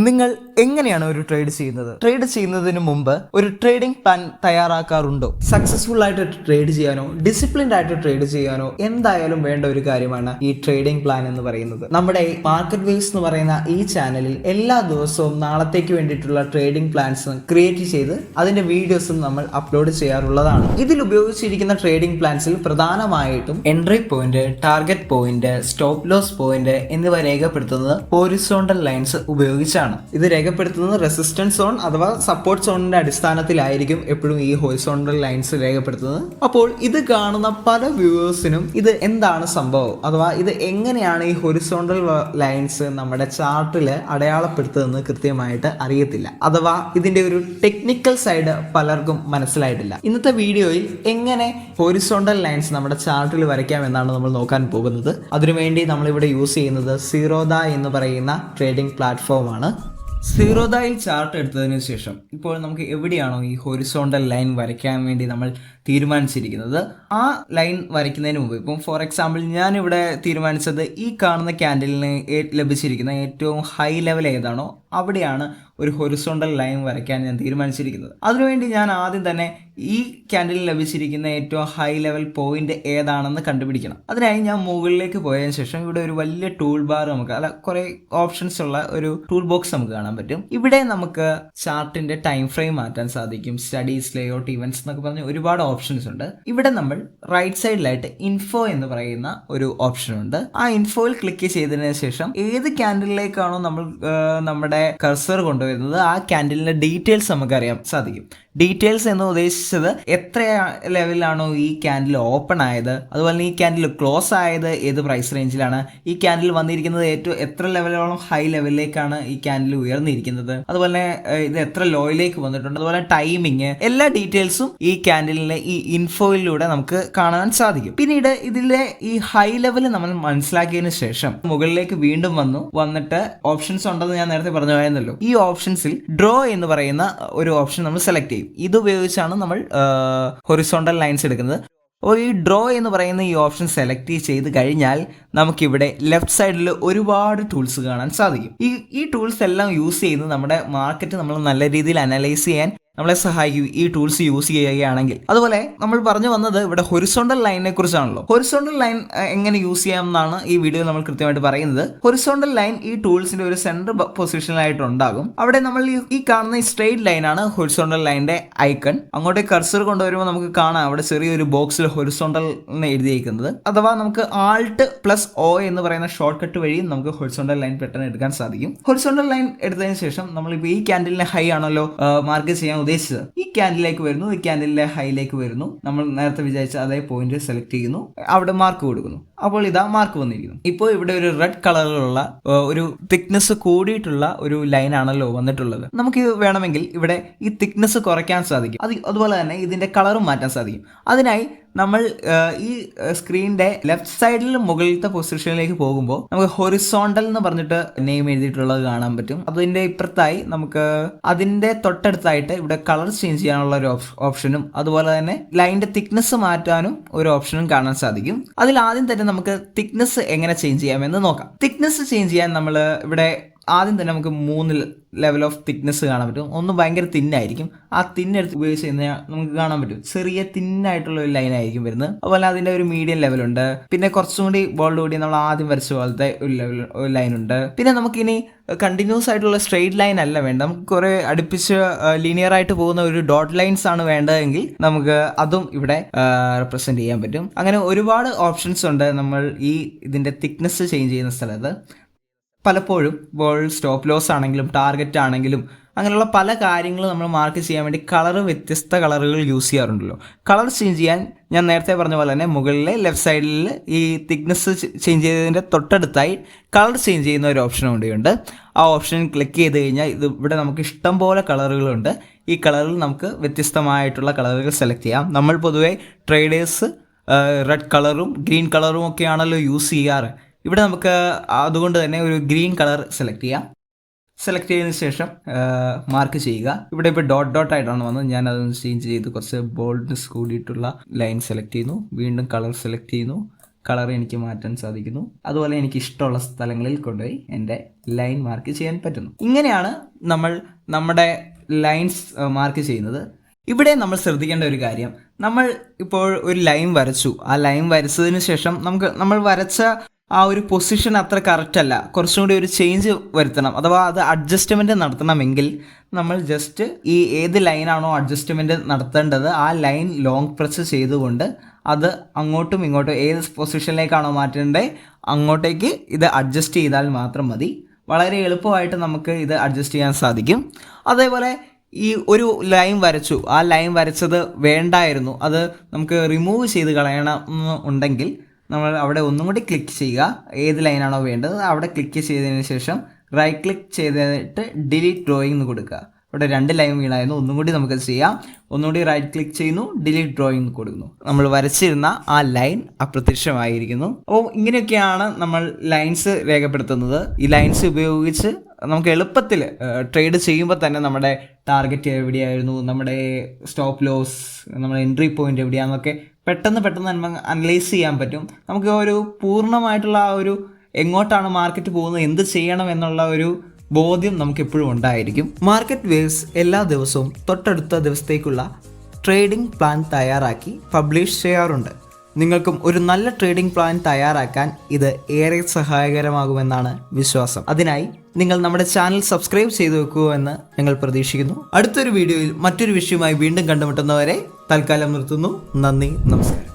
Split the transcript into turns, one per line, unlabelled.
നിങ്ങൾ എങ്ങനെയാണ് ഒരു ട്രേഡ് ചെയ്യുന്നത്? ട്രേഡ് ചെയ്യുന്നതിന് മുമ്പ് ഒരു ട്രേഡിംഗ് പ്ലാൻ തയ്യാറാക്കാറുണ്ടോ? സക്സസ്ഫുൾ ആയിട്ട് ട്രേഡ് ചെയ്യാനോ ഡിസിപ്ലിൻഡ് ആയിട്ട് ട്രേഡ് ചെയ്യാനോ എന്തായാലും വേണ്ട ഒരു കാര്യമാണ് ഈ ട്രേഡിംഗ് പ്ലാൻ എന്ന് പറയുന്നത്. നമ്മുടെ മാർക്കറ്റ് വേവ്സ് എന്ന് പറയുന്ന ഈ ചാനലിൽ എല്ലാ ദിവസവും നാളത്തേക്ക് വേണ്ടിയിട്ടുള്ള ട്രേഡിംഗ് പ്ലാൻസ് ക്രിയേറ്റ് ചെയ്ത് അതിന്റെ വീഡിയോസും നമ്മൾ അപ്ലോഡ് ചെയ്യാറുള്ളതാണ്. ഇതിൽ ഉപയോഗിച്ചിരിക്കുന്ന ട്രേഡിംഗ് പ്ലാൻസിൽ പ്രധാനമായിട്ടും entry point, target point, stop loss point എന്നിവ രേഖപ്പെടുത്തുന്നത് ഹൊറിസോണ്ടൽ ലൈൻസ് ഉപയോഗിച്ചാണ്. ഇത് രേഖപ്പെടുത്തുന്നത് റെസിസ്റ്റൻസ് സോൺ അഥവാ സപ്പോർട്ട് സോണിന്റെ അടിസ്ഥാനത്തിലായിരിക്കും എപ്പോഴും ഈ ഹൊറിസോണ്ടൽ ലൈൻസ് രേഖപ്പെടുത്തുന്നത്. അപ്പോൾ ഇത് കാണുന്ന പല വ്യൂവേഴ്സിനും ഇത് എന്താണ് സംഭവം അഥവാ ഇത് എങ്ങനെയാണ് ഈ ഹൊറിസോണ്ടൽ ലൈൻസ് നമ്മുടെ ചാർട്ടിൽ അടയാളപ്പെടുത്തുന്നത് കൃത്യമായിട്ട് അറിയത്തില്ല. അഥവാ ഇതിന്റെ ഒരു ടെക്നിക്കൽ സൈഡ് പലർക്കും മനസ്സിലായിട്ടില്ല. ഇന്നത്തെ വീഡിയോയിൽ എങ്ങനെ ഹൊറിസോണ്ടൽ ലൈൻസ് നമ്മുടെ ചാർട്ടിൽ വരയ്ക്കാം എന്നാണ് നമ്മൾ നോക്കാൻ പോകുന്നത്. അതിനുവേണ്ടി നമ്മളിവിടെ യൂസ് ചെയ്യുന്നത് സീറോദ എന്ന് പറയുന്ന ട്രേഡിംഗ് പ്ലാറ്റ്ഫോമാണ്. സീറോദയിൽ ചാർട്ട് എടുത്തതിന് ശേഷം ഇപ്പോൾ നമുക്ക് എവിടെയാണോ ഈ ഹൊറിസോണ്ടൽ ലൈൻ വരയ്ക്കാൻ വേണ്ടി നമ്മൾ തീരുമാനിച്ചിരിക്കുന്നത് ആ ലൈൻ വരയ്ക്കുന്നതിന് മുമ്പ്, ഇപ്പം ഫോർ എക്സാമ്പിൾ ഞാനിവിടെ തീരുമാനിച്ചത് ഈ കാണുന്ന ക്യാൻഡിലിന് ലഭിച്ചിരിക്കുന്ന ഏറ്റവും ഹൈ ലെവൽ ഏതാണോ അവിടെയാണ് ഒരു ഹൊറിസോണ്ടൽ ലൈൻ വരയ്ക്കാൻ ഞാൻ തീരുമാനിച്ചിരിക്കുന്നത്. അതിനുവേണ്ടി ഞാൻ ആദ്യം തന്നെ ഈ ക്യാൻഡിലിന് ലഭിച്ചിരിക്കുന്ന ഏറ്റവും ഹൈ ലെവൽ പോയിന്റ് ഏതാണെന്ന് കണ്ടുപിടിക്കണം. അതിനായി ഞാൻ മുകളിലേക്ക് പോയതിനു ശേഷം ഇവിടെ ഒരു വലിയ ടൂൾ ബാർ കുറെ ഓപ്ഷൻസ് ഉള്ള ഒരു ടൂൾ ബോക്സ് നമുക്ക് കാണാൻ പറ്റും. ഇവിടെ നമുക്ക് ചാർട്ടിന്റെ ടൈം ഫ്രെയിം മാറ്റാൻ സാധിക്കും. സ്റ്റഡീസ്, ലേഔട്ട്, ഇവന്റ്സ് എന്നൊക്കെ പറഞ്ഞ് ഒരുപാട് ഓപ്ഷൻസ് ഉണ്ട്. ഇവിടെ നമ്മൾ റൈറ്റ് സൈഡിലായിട്ട് ഇൻഫോ എന്ന് പറയുന്ന ഒരു ഓപ്ഷൻ ഉണ്ട്. ആ ഇൻഫോയിൽ ക്ലിക്ക് ചെയ്തതിനു ശേഷം ഏത് ക്യാൻഡിലേക്കാണോ നമ്മൾ നമ്മുടെ കർസർ കൊണ്ടുവരുന്നത് ആ ക്യാൻഡിലിന്റെ ഡീറ്റെയിൽസ് നമുക്ക് അറിയാൻ സാധിക്കും. ഡീറ്റെയിൽസ് എന്ന് ഉദ്ദേശിച്ചത് എത്ര ലെവലിലാണോ ഈ ക്യാൻഡിൽ ഓപ്പൺ ആയത്, അതുപോലെ ഈ ക്യാൻഡിൽ ക്ലോസ് ആയത് ഏത് പ്രൈസ് റേഞ്ചിലാണ്, ഈ ക്യാൻഡിൽ വന്നിരിക്കുന്നത് ഏറ്റവും എത്ര ലെവലോളം ഹൈ ലെവലിലേക്കാണ് ഈ ക്യാൻഡിൽ ഉയർന്നിരിക്കുന്നത്, അതുപോലെ ഇത് എത്ര ലോയിലേക്ക് വന്നിട്ടുണ്ട്, അതുപോലെ ടൈമിങ്, എല്ലാ ഡീറ്റെയിൽസും ഈ ക്യാൻഡിലിലെ ഈ ഇൻഫോയിലൂടെ നമുക്ക് കാണാൻ സാധിക്കും. പിന്നീട് ഇതിലെ ഈ ഹൈ ലെവൽ നമ്മൾ മനസ്സിലാക്കിയതിനു ശേഷം മുകളിലേക്ക് വീണ്ടും വന്നിട്ട് ഓപ്ഷൻസ് ഉണ്ടെന്ന് ഞാൻ നേരത്തെ പറഞ്ഞു പോയെന്നല്ലോ. ഈ ഓപ്ഷൻസിൽ ഡ്രോ എന്ന് പറയുന്ന ഒരു ഓപ്ഷൻ നമ്മൾ സെലക്ട് ചെയ്യും. ഇത് ഉപയോഗിച്ചാണ് നമ്മൾ ഹൊറിസോണ്ടൽ ലൈൻസ് എടുക്കുന്നത്. അപ്പോൾ ഈ ഡ്രോ എന്ന് പറയുന്ന ഈ ഓപ്ഷൻ സെലക്ട് ചെയ്ത് കഴിഞ്ഞാൽ നമുക്കിവിടെ ലെഫ്റ്റ് സൈഡിൽ ഒരുപാട് ടൂൾസ് കാണാൻ സാധിക്കും. ഈ ടൂൾസ് എല്ലാം യൂസ് ചെയ്ത് നമ്മുടെ മാർക്കറ്റ് നമ്മൾ നല്ല രീതിയിൽ അനലൈസ് ചെയ്യാൻ നമ്മളെ സഹായിക്കും ഈ ടൂൾസ് യൂസ് ചെയ്യുകയാണെങ്കിൽ. അതുപോലെ നമ്മൾ പറഞ്ഞു വന്നത് ഇവിടെ ഹൊറിസോണ്ടൽ ലൈനിനെ കുറിച്ചാണല്ലോ. ഹൊറിസോണ്ടൽ ലൈൻ എങ്ങനെ യൂസ് ചെയ്യാം എന്നാണ് ഈ വീഡിയോയിൽ നമ്മൾ കൃത്യമായിട്ട് പറയുന്നത്. ഹൊറിസോണ്ടൽ ലൈൻ ഈ ടൂൾസിന്റെ ഒരു സെന്റർ പൊസിഷനിലായിട്ട് ഉണ്ടാകും. അവിടെ നമ്മൾ ഈ കാണുന്ന ഈ സ്ട്രെയിറ്റ് ലൈനാണ് ഹൊറിസോണ്ടൽ ലൈനിന്റെ ഐക്കൺ. അങ്ങോട്ട് കർസർ കൊണ്ടുവരുമ്പോൾ നമുക്ക് കാണാം അവിടെ ചെറിയൊരു ബോക്സിൽ ഹൊറിസോണ്ടൽ എന്ന് എഴുതിയിരിക്കുന്നത്. അഥവാ നമുക്ക് Alt+O എന്ന് പറയുന്ന ഷോർട്ട് കട്ട് വഴി നമുക്ക് ഹൊറിസോണ്ടൽ ലൈൻ പെട്ടെന്ന് എടുക്കാൻ സാധിക്കും. ഹൊറിസോണ്ടൽ ലൈൻ എടുത്തതിന് ശേഷം നമ്മളിപ്പോൾ ഈ ക്യാൻഡിലിനെ ഹൈ ആണല്ലോ മാർക്ക് ചെയ്യാൻ ഉദ്ദേശിച്ചത്. ഈ ക്യാൻഡിലേക്ക് വരുന്നു, ഈ ക്യാൻഡിലെ ഹൈയിലേക്ക് വരുന്നു. നമ്മൾ നേരത്തെ വിചാരിച്ച അതേ പോയിന്റ് സെലക്ട് ചെയ്യുന്നു, അവിടെ മാർക്ക് കൊടുക്കുന്നു. അപ്പോൾ ഇതാ മാർക്ക് വന്നിരിക്കുന്നു. ഇപ്പോൾ ഇവിടെ ഒരു റെഡ് കളറിലുള്ള ഒരു തിക്നെസ് കൂടിയിട്ടുള്ള ഒരു ലൈൻ ആണല്ലോ വന്നിട്ടുള്ളത്. നമുക്ക് വേണമെങ്കിൽ ഇവിടെ ഈ തിക്നെസ് കുറയ്ക്കാൻ സാധിക്കും. അതുപോലെ തന്നെ ഇതിന്റെ കളറും മാറ്റാൻ സാധിക്കും. അതിനായി നമ്മൾ ഈ സ്ക്രീനിന്റെ ലെഫ്റ്റ് സൈഡിൽ മുകളിലത്തെ പൊസിഷനിലേക്ക് പോകുമ്പോൾ നമുക്ക് ഹൊറിസോണ്ടൽ എന്ന് പറഞ്ഞിട്ട് നെയിം എഴുതിയിട്ടുള്ളത് കാണാൻ പറ്റും. അതിന്റെ ഇപ്പുറത്തായി നമുക്ക് അതിന്റെ തൊട്ടടുത്തായിട്ട് ഇവിടെ കളർ ചേഞ്ച് ചെയ്യാനുള്ള ഒരു ഓപ്ഷനും അതുപോലെ തന്നെ ലൈനിന്റെ തിക്നെസ് മാറ്റാനും ഒരു ഓപ്ഷനും കാണാൻ സാധിക്കും. അതിൽ ആദ്യം തന്നെ നമുക്ക് തിക്നെസ് എങ്ങനെ ചേഞ്ച് ചെയ്യാമെന്ന് നോക്കാം. തിക്നെസ് ചേഞ്ച് ചെയ്യാൻ നമ്മൾ ഇവിടെ ആദ്യം തന്നെ നമുക്ക് 3 ലെവൽ ഓഫ് തിക്നെസ് കാണാൻ പറ്റും. ഒന്ന് ഭയങ്കര തിന്നായിരിക്കും. ആ തിന്നെടുത്ത് ഉപയോഗിച്ച് കഴിഞ്ഞാൽ നമുക്ക് കാണാൻ പറ്റും ചെറിയ തിന്നായിട്ടുള്ള ഒരു ലൈൻ ആയിരിക്കും വരുന്നത്. അതുപോലെ അതിൻ്റെ ഒരു മീഡിയം ലെവലുണ്ട്. പിന്നെ കുറച്ചും കൂടി ബോൾഡ് കൂടി നമ്മൾ ആദ്യം വരച്ച പോലത്തെ ഒരു ലൈൻ ഉണ്ട്. പിന്നെ നമുക്കിനി കണ്ടിന്യൂസ് ആയിട്ടുള്ള സ്ട്രെയിറ്റ് ലൈൻ അല്ല വേണ്ട, നമുക്ക് കുറെ അടുപ്പിച്ച് ലീനിയർ ആയിട്ട് പോകുന്ന ഒരു ഡോട്ട് ലൈൻസ് ആണ് വേണ്ടതെങ്കിൽ നമുക്ക് അതും ഇവിടെ റെപ്രസെന്റ് ചെയ്യാൻ പറ്റും. അങ്ങനെ ഒരുപാട് ഓപ്ഷൻസ് ഉണ്ട് നമ്മൾ ഇതിന്റെ തിക്നെസ് ചേഞ്ച് ചെയ്യുന്ന സ്ഥലത്ത്. പലപ്പോഴും ഇപ്പോൾ സ്റ്റോപ്പ് ലോസ് ആണെങ്കിലും ടാർഗറ്റ് ആണെങ്കിലും അങ്ങനെയുള്ള പല കാര്യങ്ങളും നമ്മൾ മാർക്ക് ചെയ്യാൻ വേണ്ടി വ്യത്യസ്ത കളറുകൾ യൂസ് ചെയ്യാറുണ്ടല്ലോ. കളർ ചേഞ്ച് ചെയ്യാൻ ഞാൻ നേരത്തെ പറഞ്ഞ പോലെ തന്നെ മുകളിലെ ലെഫ്റ്റ് സൈഡിൽ ഈ തിക്നെസ് ചേഞ്ച് ചെയ്തതിൻ്റെ തൊട്ടടുത്തായി കളർ ചേഞ്ച് ചെയ്യുന്ന ഒരു ഓപ്ഷൻ കൂടിയുണ്ട്. ആ ഓപ്ഷൻ ക്ലിക്ക് ചെയ്ത് കഴിഞ്ഞാൽ ഇവിടെ നമുക്ക് ഇഷ്ടം പോലെ കളറുകളുണ്ട്. ഈ കളറിൽ നമുക്ക് വ്യത്യസ്തമായിട്ടുള്ള കളറുകൾ സെലക്ട് ചെയ്യാം. നമ്മൾ പൊതുവെ ട്രേഡേഴ്സ് റെഡ് കളറും ഗ്രീൻ കളറും ഒക്കെയാണല്ലോ യൂസ് ചെയ്യാറ്. ഇവിടെ നമുക്ക് അതുകൊണ്ട് തന്നെ ഒരു ഗ്രീൻ കളർ സെലക്ട് ചെയ്യാം. സെലക്ട് ചെയ്തതിന് ശേഷം മാർക്ക് ചെയ്യുക. ഇവിടെ ഇപ്പോൾ ഡോട്ട് ആയിട്ടാണ് വന്നത്. ഞാൻ അതൊന്ന് ചേഞ്ച് ചെയ്ത് കുറച്ച് ബോൾഡ്നെസ് കൂടിയിട്ടുള്ള ലൈൻ സെലക്ട് ചെയ്യുന്നു. വീണ്ടും കളർ സെലക്ട് ചെയ്യുന്നു. കളർ എനിക്ക് മാറ്റാൻ സാധിക്കുന്നു. അതുപോലെ എനിക്ക് ഇഷ്ടമുള്ള സ്ഥലങ്ങളിൽ കൊണ്ടുപോയി എൻ്റെ ലൈൻ മാർക്ക് ചെയ്യാൻ പറ്റുന്നു. ഇങ്ങനെയാണ് നമ്മൾ നമ്മുടെ ലൈൻസ് മാർക്ക് ചെയ്യുന്നത്. ഇവിടെ നമ്മൾ ശ്രദ്ധിക്കേണ്ട ഒരു കാര്യം, നമ്മൾ ഇപ്പോൾ ഒരു ലൈൻ വരച്ചു. ആ ലൈൻ വരച്ചതിന് ശേഷം നമ്മൾ വരച്ച ആ ഒരു പൊസിഷൻ അത്ര കറക്റ്റ് അല്ല, കുറച്ചും കൂടി ഒരു ചേഞ്ച് വരുത്തണം, അഥവാ അത് അഡ്ജസ്റ്റ്മെൻറ്റ് നടത്തണമെങ്കിൽ നമ്മൾ ജസ്റ്റ് ഈ ഏത് ലൈനാണോ അഡ്ജസ്റ്റ്മെൻറ്റ് നടത്തേണ്ടത് ആ ലൈൻ ലോങ് പ്രസ് ചെയ്തുകൊണ്ട് അത് അങ്ങോട്ടും ഇങ്ങോട്ടും ഏത് പൊസിഷനിലേക്കാണോ മാറ്റേണ്ടത് അങ്ങോട്ടേക്ക് ഇത് അഡ്ജസ്റ്റ് ചെയ്താൽ മാത്രം മതി. വളരെ എളുപ്പമായിട്ട് നമുക്ക് ഇത് അഡ്ജസ്റ്റ് ചെയ്യാൻ സാധിക്കും. അതേപോലെ ഈ ഒരു ലൈൻ വരച്ചു, ആ ലൈൻ വരച്ചത് വേണ്ടായിരുന്നു, അത് നമുക്ക് റിമൂവ് ചെയ്ത് കളയണം ഉണ്ടെങ്കിൽ നമ്മൾ അവിടെ ഒന്നും കൂടി ക്ലിക്ക് ചെയ്യുക. ഏത് ലൈനാണോ വേണ്ടത് അവിടെ ക്ലിക്ക് ചെയ്തതിന് ശേഷം റൈറ്റ് ക്ലിക്ക് ചെയ്തിട്ട് ഡിലീറ്റ് ഡ്രോയിങ് എന്ന് കൊടുക്കുക. ഇവിടെ 2 ലൈൻ വീണായിരുന്നു, ഒന്നും കൂടി നമുക്ക് ചെയ്യാം. ഒന്നുകൂടി റൈറ്റ് ക്ലിക്ക് ചെയ്യുന്നു, ഡിലീറ്റ് ഡ്രോയിങ് കൊടുക്കുന്നു. നമ്മൾ വരച്ചിരുന്ന ആ ലൈൻ അപ്രത്യക്ഷമായിരിക്കുന്നു. അപ്പോൾ ഇങ്ങനെയൊക്കെയാണ് നമ്മൾ ലൈൻസ് രേഖപ്പെടുത്തുന്നത്. ഈ ലൈൻസ് ഉപയോഗിച്ച് നമുക്ക് എളുപ്പത്തിൽ ട്രേഡ് ചെയ്യുമ്പോൾ തന്നെ നമ്മുടെ ടാർഗറ്റ് എവിടെയായിരുന്നു, നമ്മുടെ സ്റ്റോപ്പ് ലോസ്, നമ്മുടെ എൻട്രി പോയിന്റ് എവിടെയാണെന്നൊക്കെ പെട്ടെന്ന് നമുക്ക് അനലൈസ് ചെയ്യാൻ പറ്റും. നമുക്ക് ഒരു പൂർണ്ണമായിട്ടുള്ള ആ ഒരു എങ്ങോട്ടാണ് മാർക്കറ്റ് പോകുന്നത്, എന്ത് ചെയ്യണം എന്നുള്ള ഒരു ബോധ്യം നമുക്ക് എപ്പോഴും ഉണ്ടായിരിക്കും. മാർക്കറ്റ് വേവ്സ് എല്ലാ ദിവസവും തൊട്ടടുത്ത ദിവസത്തേക്കുള്ള ട്രേഡിംഗ് പ്ലാൻ തയ്യാറാക്കി പബ്ലിഷ് ചെയ്യാറുണ്ട്. നിങ്ങൾക്കും ഒരു നല്ല ട്രേഡിംഗ് പ്ലാൻ തയ്യാറാക്കാൻ ഇത് ഏറെ സഹായകരമാകുമെന്നാണ് വിശ്വാസം. അതിനായി നിങ്ങൾ നമ്മുടെ ചാനൽ സബ്സ്ക്രൈബ് ചെയ്തു വെക്കുമെന്ന് ഞങ്ങൾ പ്രതീക്ഷിക്കുന്നു. അടുത്തൊരു വീഡിയോയിൽ മറ്റൊരു വിഷയവുമായി വീണ്ടും കണ്ടുമുട്ടുന്നവരെ തൽക്കാലം നിർത്തുന്നു. നന്ദി, നമസ്കാരം.